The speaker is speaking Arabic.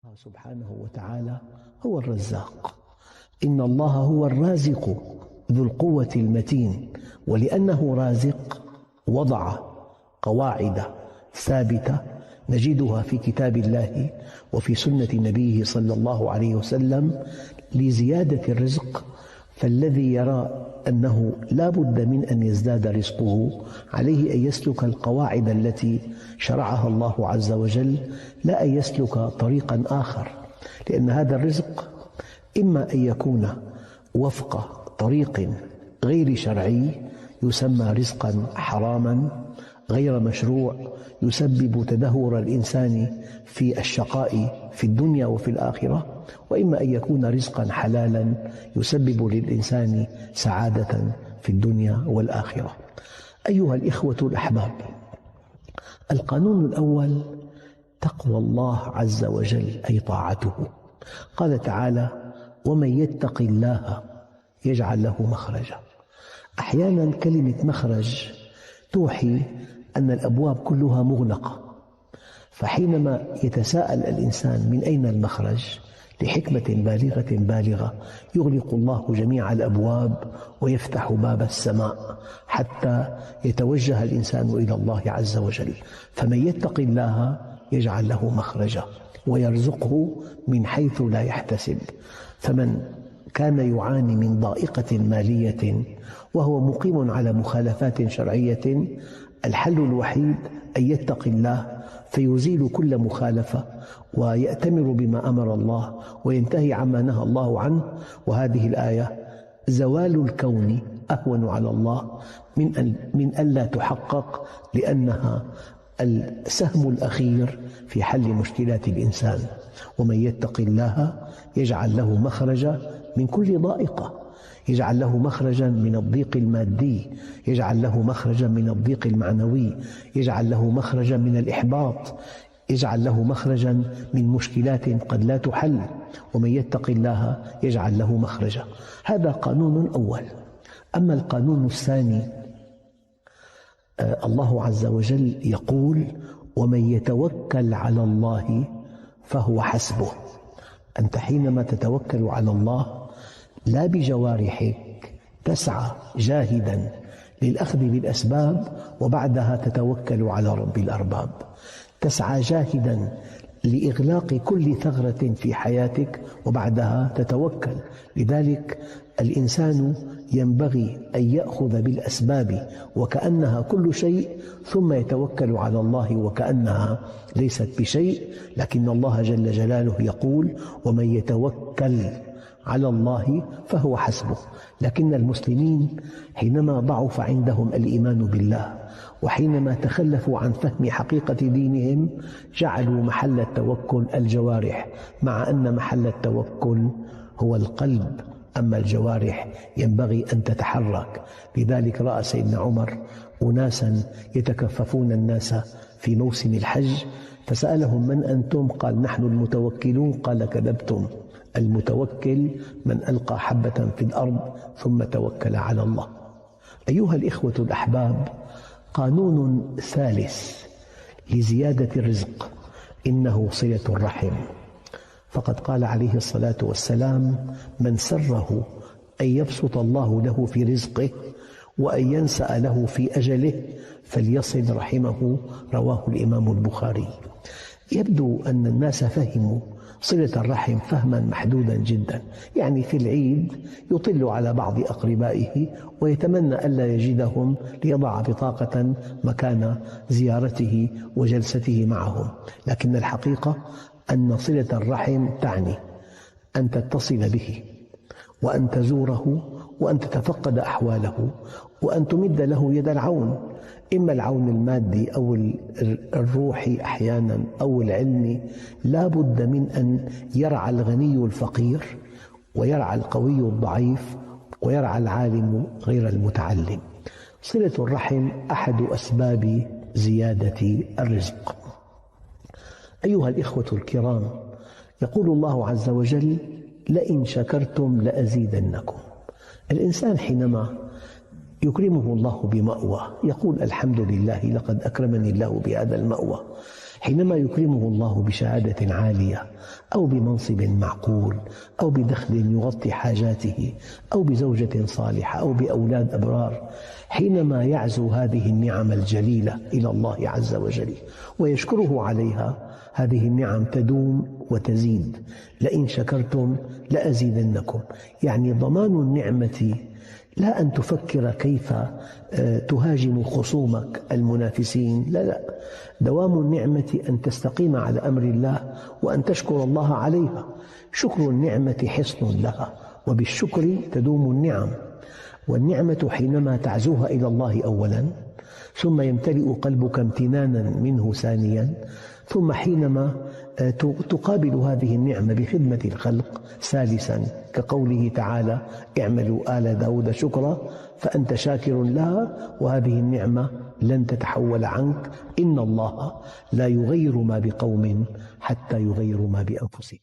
الله سبحانه وتعالى هو الرزاق. إن الله هو الرازق ذو القوة المتين، ولأنه رازق وضع قواعد ثابتة نجدها في كتاب الله وفي سنة نبيه صلى الله عليه وسلم لزيادة الرزق. فالذي يرى أنه لا بد من أن يزداد رزقه عليه أن يسلك القواعد التي شرعها الله عز وجل، لا أن يسلك طريقا آخر، لأن هذا الرزق إما أن يكون وفق طريق غير شرعي يسمى رزقا حراما غير مشروع يسبب تدهور الإنسان في الشقاء في الدنيا وفي الآخرة، وإما أن يكون رزقا حلالا يسبب للإنسان سعادة في الدنيا والآخرة. أيها الإخوة الأحباب، القانون الأول تقوى الله عز وجل، أي طاعته. قال تعالى: ومن يتق الله يجعل له مخرجا. أحيانا كلمة مخرج توحي أن الأبواب كلها مغلقة، فحينما يتساءل الإنسان من أين المخرج لحكمة بالغة يغلق الله جميع الأبواب ويفتح باب السماء حتى يتوجه الإنسان إلى الله عز وجل. فمن يتق الله يجعل له مخرجا ويرزقه من حيث لا يحتسب. فمن كان يعاني من ضائقة مالية وهو مقيم على مخالفات شرعية، الحل الوحيد أن يتقي الله فيزيل كل مخالفة ويأتمر بما أمر الله وينتهي عما نهى الله عنه. وهذه الآية: زوال الكون أهون على الله من ألا تحقق، لأنها السهم الأخير في حل مشكلات الإنسان. ومن يتق الله يجعل له مخرجا من كل ضائقة، يجعل له مخرجا من الضيق المادي، يجعل له مخرجا من الضيق المعنوي، يجعل له مخرجا من الإحباط، يجعل له مخرجا من مشكلات قد لا تحل. ومن يتق الله يجعل له مخرجا. هذا قانون أول. أما القانون الثاني، الله عز وجل يقول: ومن يتوكل على الله فهو حسبه. أنت حينما تتوكل على الله لا بجوارحك تسعى جاهدا للأخذ بالأسباب وبعدها تتوكل على رب الأرباب، تسعى جاهدا لإغلاق كل ثغرة في حياتك وبعدها تتوكل. لذلك الإنسان ينبغي أن يأخذ بالأسباب وكأنها كل شيء، ثم يتوكل على الله وكأنها ليست بشيء. لكن الله جل جلاله يقول: ومن يتوكل على الله فهو حسبه. لكن المسلمين حينما ضعف عندهم الإيمان بالله وحينما تخلفوا عن فهم حقيقة دينهم جعلوا محل التوكل الجوارح، مع أن محل التوكل هو القلب، أما الجوارح ينبغي أن تتحرك. لذلك رأى سيدنا عمر أناسا يتكففون الناس في موسم الحج فسألهم: من أنتم؟ قال: نحن المتوكلون. قال: كذبتم، المتوكل من ألقى حبة في الأرض ثم توكل على الله. أيها الإخوة الأحباب، قانون ثالث لزيادة الرزق إنه صلة الرحم. فقد قال عليه الصلاة والسلام: من سره أن يبسط الله له في رزقه وأن ينسأ له في أجله فليصل رحمه. رواه الإمام البخاري. يبدو أن الناس فهموا صلة الرحم فهما محدودا جدا، يعني في العيد يطل على بعض أقربائه ويتمنى ألا يجدهم ليضع بطاقة مكان زيارته وجلسته معهم. لكن الحقيقة أن صلة الرحم تعني أن تتصل به وأن تزوره وأن تتفقد أحواله وأن تمد له يد العون، إما العون المادي أو الروحي أحيانا أو العلمي. لا بد من أن يرعى الغني الفقير ويرعى القوي الضعيف ويرعى العالم غير المتعلم. صلة الرحم أحد أسباب زيادة الرزق. أيها الإخوة الكرام، يقول الله عز وجل: لئن شكرتم لأزيدنكم. الإنسان حينما يكرمه الله بمأوى يقول: الحمد لله لقد أكرمني الله بهذا المأوى. حينما يكرمه الله بشهادة عالية أو بمنصب معقول أو بدخل يغطي حاجاته أو بزوجة صالحة أو بأولاد أبرار، حينما يعزو هذه النعم الجليلة إلى الله عز وجل ويشكره عليها، هذه النعم تدوم وتزيد. لئن شكرتم لأزيدنكم، يعني ضمان النعمة لا أن تفكر كيف تهاجم خصومك المنافسين، لا، دوام النعمة أن تستقيم على أمر الله وأن تشكر الله عليها. شكر النعمة حصن لها، وبالشكر تدوم النعم. والنعمة حينما تعزوها إلى الله أولا، ثم يمتلئ قلبك امتنانا منه ثانيا، ثم حينما تقابل هذه النعمة بخدمة الخلق ثالثا، كقوله تعالى: اعملوا آل داود شكرا، فأنت شاكر لها، وهذه النعمة لن تتحول عنك. إن الله لا يغير ما بقوم حتى يغيروا ما بأنفسهم.